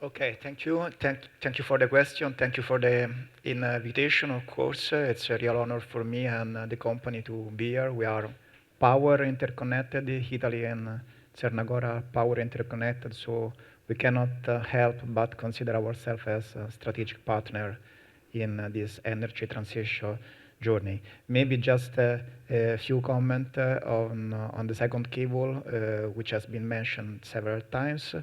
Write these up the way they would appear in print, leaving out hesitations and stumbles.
Okay, thank you. Thank you for the question. Thank you for the invitation, of course. It's a real honor for me and the company to be here. We are power interconnected, Italy and Cernagora power interconnected, so we cannot help but consider ourselves as a strategic partner in this energy transition journey. Maybe just a few comments on the second cable, which has been mentioned several times.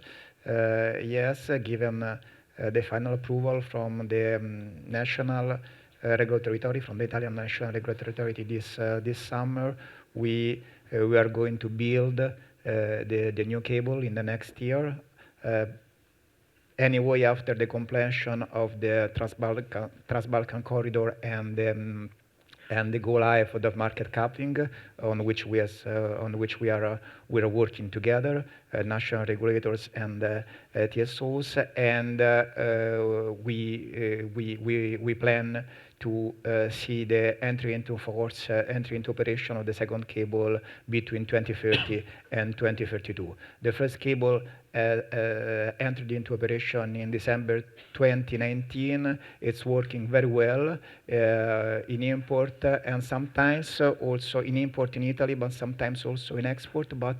Yes, given the final approval from the national regulatory authority, from the Italian national regulatory authority this summer, we are going to build the new cable in the next year. Anyway, after the completion of the Trans-Balkan corridor and the go live of the market coupling, on which we are working together, national regulators and TSOs, and we plan to see the entry into force, entry into operation of the second cable between 2030 and 2032. The first cable entered into operation in December 2019. It's working very well in import and sometimes also in import in Italy, but sometimes also in export, but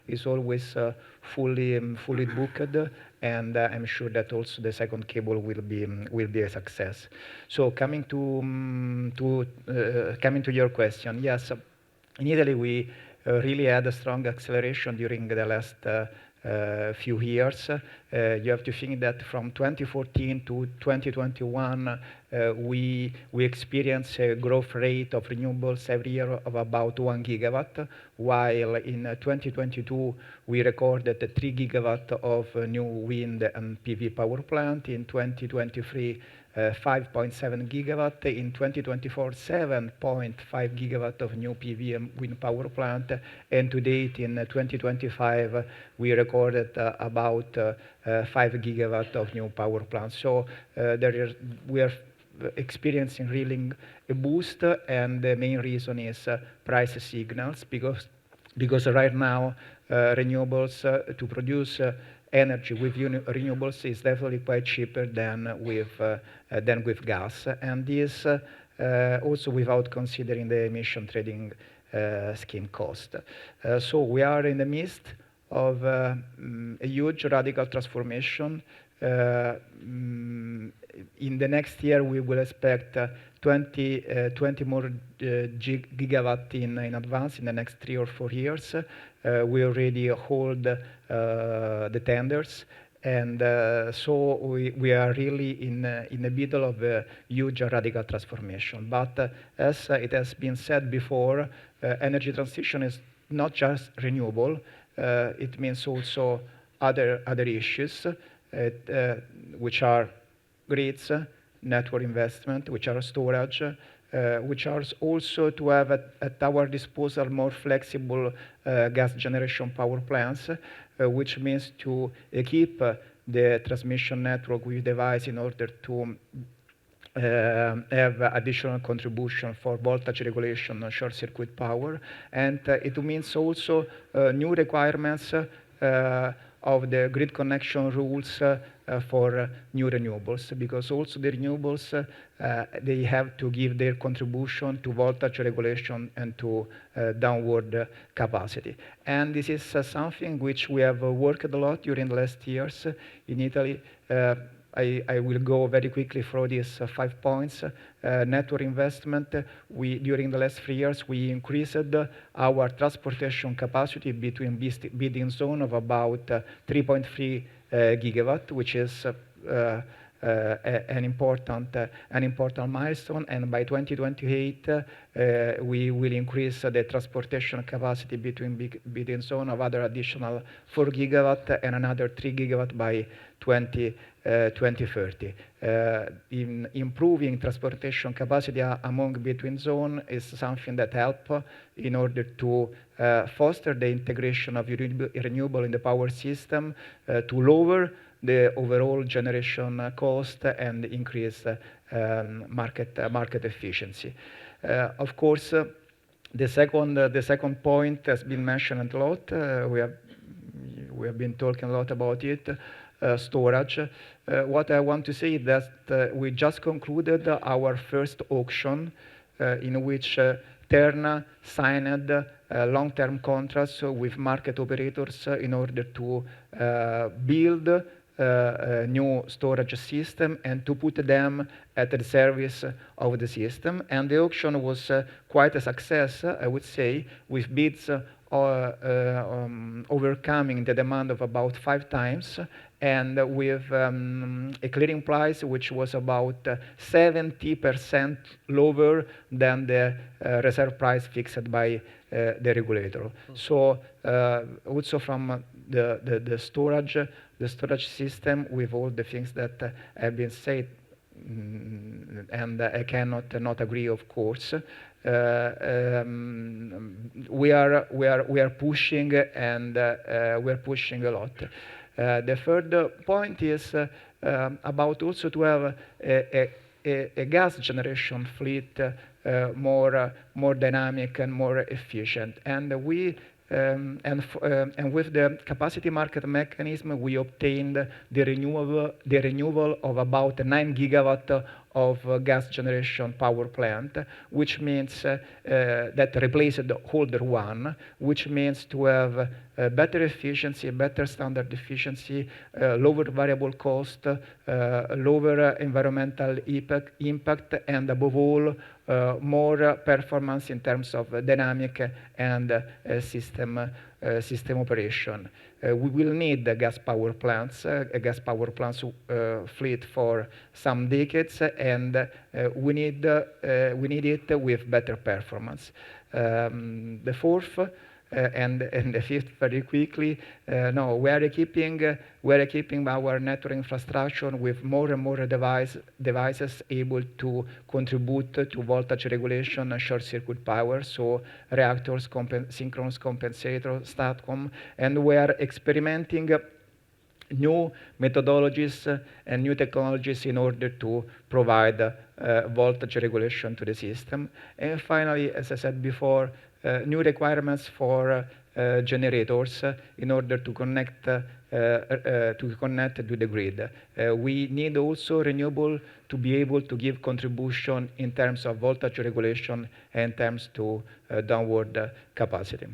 it's always fully booked, and I'm sure that also the second cable will be a success. So coming to your question, yes, in Italy we really had a strong acceleration during the last few years. You have to think that from 2014 to 2021, we experienced a growth rate of renewables every year of about 1 gigawatt, while in 2022 we recorded 3 gigawatt of new wind and PV power plant. In 2023, 5.7 gigawatt. In 2024, 7.5 gigawatt of new PV and wind power plant. And to date, in 2025, we recorded about 5 gigawatt of new power plants. So we are experiencing really a boost, and the main reason is price signals, because right now renewables to produce energy with renewables is definitely quite cheaper than with gas, and this also without considering the emission trading scheme cost. So we are in the midst of a huge radical transformation. In the next year, we will expect 20 more gigawatt in advance in the next 3 or 4 years. We already hold the tenders, and so we are really in the middle of a huge radical transformation. But as it has been said before, energy transition is not just renewable. It means also other issues, which are grids, network investment, which are storage, which are also to have at our disposal more flexible gas generation power plants, which means to equip the transmission network with devices in order to have additional contribution for voltage regulation and short circuit power. And it means also new requirements of the grid connection rules for new renewables, because also the renewables, they have to give their contribution to voltage regulation and to downward capacity. And this is something which we have worked a lot during the last years in Italy. I will go very quickly through these 5 points. Network investment, during the last 3 years, we increased our transportation capacity between bidding zone of about 3.3 gigawatt, which is an important milestone. And by 2028, we will increase the transportation capacity between bidding zone of other additional 4 gigawatt and another 3 gigawatt by 2030. In improving transportation capacity among between zone is something that help in order to foster the integration of renewable in the power system, to lower the overall generation cost and increase market efficiency. Of course, the second point has been mentioned a lot. We have been talking a lot about it. storage. What I want to say is that we just concluded our first auction in which Terna signed long-term contracts with market operators in order to build a new storage system and to put them at the service of the system. And the auction was quite a success, I would say, with bids overcoming the demand of about 5 times, and with a clearing price which was about 70% lower than the reserve price fixed by the regulator. So also from the storage system, with all the things that have been said, and I cannot not agree, of course. We are pushing, and we are pushing a lot. The third point is about also to have a gas generation fleet more dynamic and more efficient, and and with the capacity market mechanism, we obtained the renewal of about 9 gigawatt of gas generation power plant, which means that replaced the older one, which means to have better efficiency, better standard efficiency, lower variable cost, lower environmental impact, and above all, more performance in terms of dynamic and system operation. We will need the gas power plants, a gas power plants fleet for some decades, and we need it with better performance. The fourth and the fifth, very quickly, no, we are equipping our network infrastructure with more and more devices able to contribute to voltage regulation and short circuit power, so reactors, synchronous compensators, STATCOM, and we are experimenting new methodologies and new technologies in order to provide voltage regulation to the system. And finally, as I said before, new requirements for generators in order to connect to the grid. We need also renewable to be able to give contribution in terms of voltage regulation and in terms to downward capacity.